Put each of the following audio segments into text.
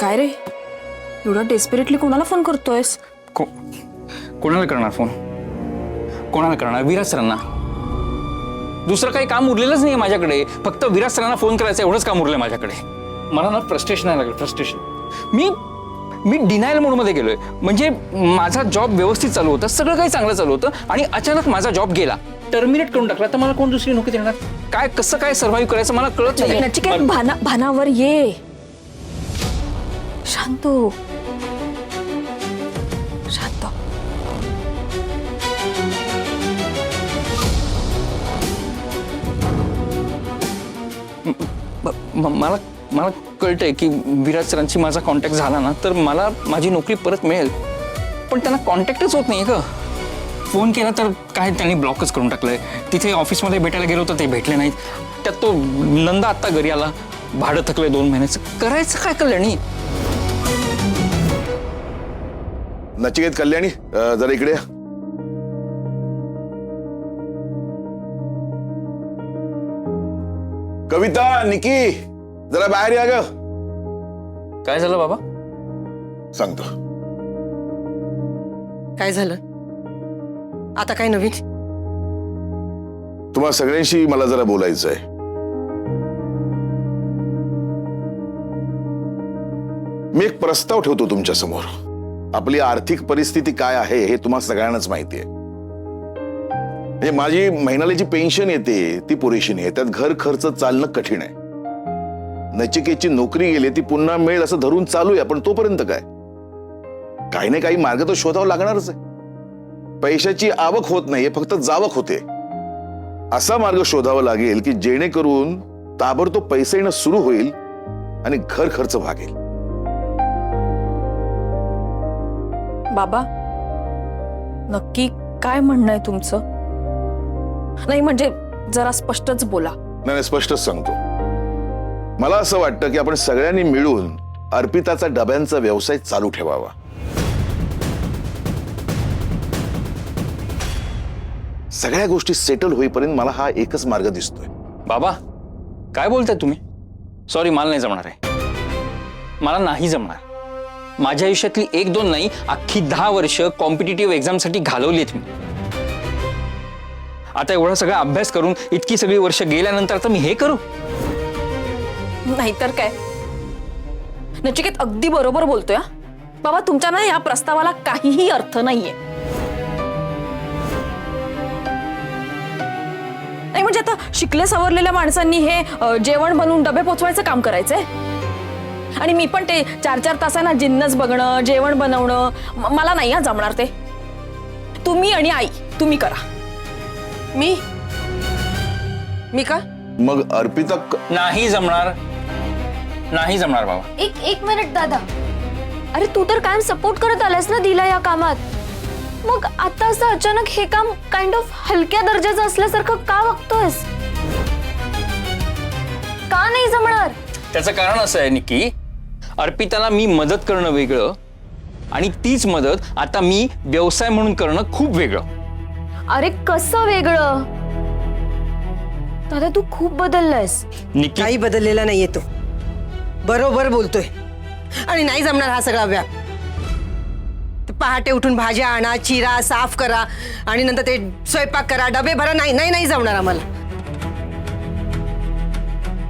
काय रे एवढा डेस्परेटली कोणाला फोन करतोयस? कोणाला करणार फोन? कोणाला करणार? विराज सरांना. दुसरं काही काम उरलेलंच नाही माझ्याकडे. फक्त विराज सरांना फोन करायचं एवढंच काम उरलंय माझ्याकडे. मला ना फ्रस्ट्रेशन आहे लागलं. फ्रस्ट्रेशन. मी डिनायल मोडमध्ये गेलोय. म्हणजे माझा जॉब व्यवस्थित चालू होता, सगळं काही चांगलं चालू होतं आणि अचानक माझा जॉब गेला, टर्मिनेट करून टाकला. तर मला कोण दुसरी नोकरी देणार? काय कसं काय सर्व्हाइव्ह करायचं मला कळत नाही. नचिकेत भानावर ये. शांत हो. शांत. मला मला कळतंय की विराज सरांशी माझा कॉन्टॅक्ट झाला ना तर मला माझी नोकरी परत मिळेल. पण त्यांना कॉन्टॅक्टच होत नाही. फोन केला तर काय त्यांनी ब्लॉकच करून टाकलंय. तिथे ऑफिसमध्ये भेटायला गेलो तर ते भेटले नाहीत. त्यात तो नंदा आत्ता घरी आला. भाडं थकलंय 2 महिन्याचं. करायचं काय कल्याणी? नचिकेत, कल्याणी जरा इकडे. कविता, निकी जरा बाहेर या ग. काय झालं बाबा? सांगतो. काय झालं आता? काय नवीन? तुम्हा सगळ्यांशी मला जरा बोलायचं आहे. मी एक प्रस्ताव ठेवतो तुमच्या समोर. आपली आर्थिक परिस्थिती काय आहे हे तुम्हा सगळ्यांनाच माहिती आहे. म्हणजे माझी महिन्याला जी पेन्शन येते ती पुरेशी नाही. त्यात घर खर्च चालणं कठीण आहे. नचिकेतची नोकरी गेली, ती पुन्हा मिळेल असं धरून चालू आहे. पण तोपर्यंत काय? काही ना काही मार्ग तर शोधावा लागणारच आहे. पैशाची आवक होत नाहीये, फक्त जावक होते. असा मार्ग शोधावा लागेल की जेणेकरून ताबडतोब पैसे येणं सुरू होईल आणि घर खर्च भागेल. बाबा नक्की काय म्हणणं आहे तुमचं? नाही म्हणजे जरा स्पष्टच बोला. नाही, स्पष्टच सांगतो. मला असं वाटतं की आपण सगळ्यांनी मिळून अर्पिताचा डब्यांचा व्यवसाय चालू ठेवावा. सगळ्या गोष्टी सेटल होईपर्यंत मला हा एकच मार्ग दिसतोय. बाबा काय बोलताय तुम्ही? सॉरी, मला नाही जमणार आहे. मला नाही जमणार. माझ्या आयुष्यातली 1-2 नाही, अख्खी 10 वर्ष कॉम्पिटिटिव्ह एक्झामसाठी घालवलीत मी. आता एवढा सगळा अभ्यास करून इतकी सगळी वर्ष गेल्यानंतर आता मी हे करू? नाहीतर काय. नचिकेत अगदी बरोबर बोलतोय. बाबा तुमच्या ना या प्रस्तावाला काहीही अर्थ नाहीये. नाही म्हणजे आता शिकले सवरलेल्या माणसांनी हे जेवण बनवून डबे पोचवायचं काम करायचंय आणि मी पण ते 4-4 तासांना जिन्नस बघणं, जेवण बनवणं मला नाही जमणार. ते तुम्ही आणि आई तुम्ही करा. मी का? मग अर्पिता नाही जमणार. नाही जमणार बाबा. एक मिनिट दादा. अरे तू तर कायम सपोर्ट करत आलास ना दिला या कामात. मग आता असं अचानक हे काम काइंड ऑफ हलक्या दर्जाचं असल्यासारखं का वागतोयस? का नाही जमणार? त्याचं कारण असं आहे निकी, अर्पिताला मी मदत करणं वेगळं आणि तीच मदत आता मी व्यवसाय म्हणून करणं खूप वेगळं. अरे कसं वेगळं? दादा तू खूप बदललायस. निकी काही बदललेला नाहीये तो. बरोबर बोलतोय. आणि नाही जमणार हा सगळा व्याप. पहाटे उठून भाज्या आणा, चिरा, साफ करा आणि नंतर ते स्वयंपाक करा, डबे भरा. नाही नाही नाही जमणार आम्हाला.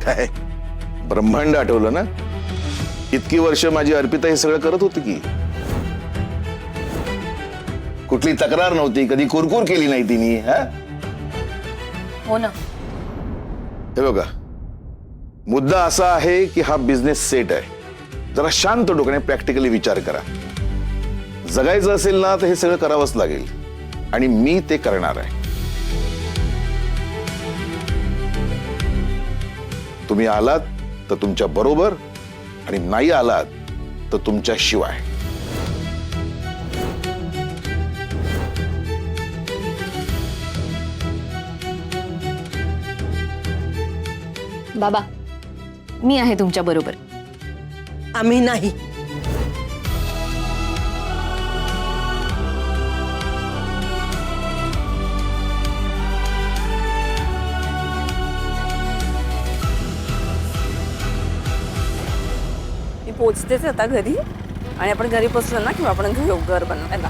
काय ब्रह्मांड आठवलं ना? इतकी वर्ष माझी अर्पिता हे सगळं करत होती की. कुठली तक्रार नव्हती, कधी कुरकुर केली नाही तिने. हो ना. हे बघा, मुद्दा असा आहे की हा बिझनेस सेट आहे. जरा शांत डोक्याने प्रॅक्टिकली विचार करा. जगायचं असेल ना तर हे सगळं करावंच लागेल आणि मी ते करणार आहे. तुम्ही आलात तर तुमच्या बरोबर आणि नाही आलात तर तुमच्या शिवाय. बाबा मी आहे तुमच्या बरोबर. आम्ही नाही. पोचतेच आता घरी आणि आपण घरी पोचलो ना किंवा आपण घेऊ घर बनवायला.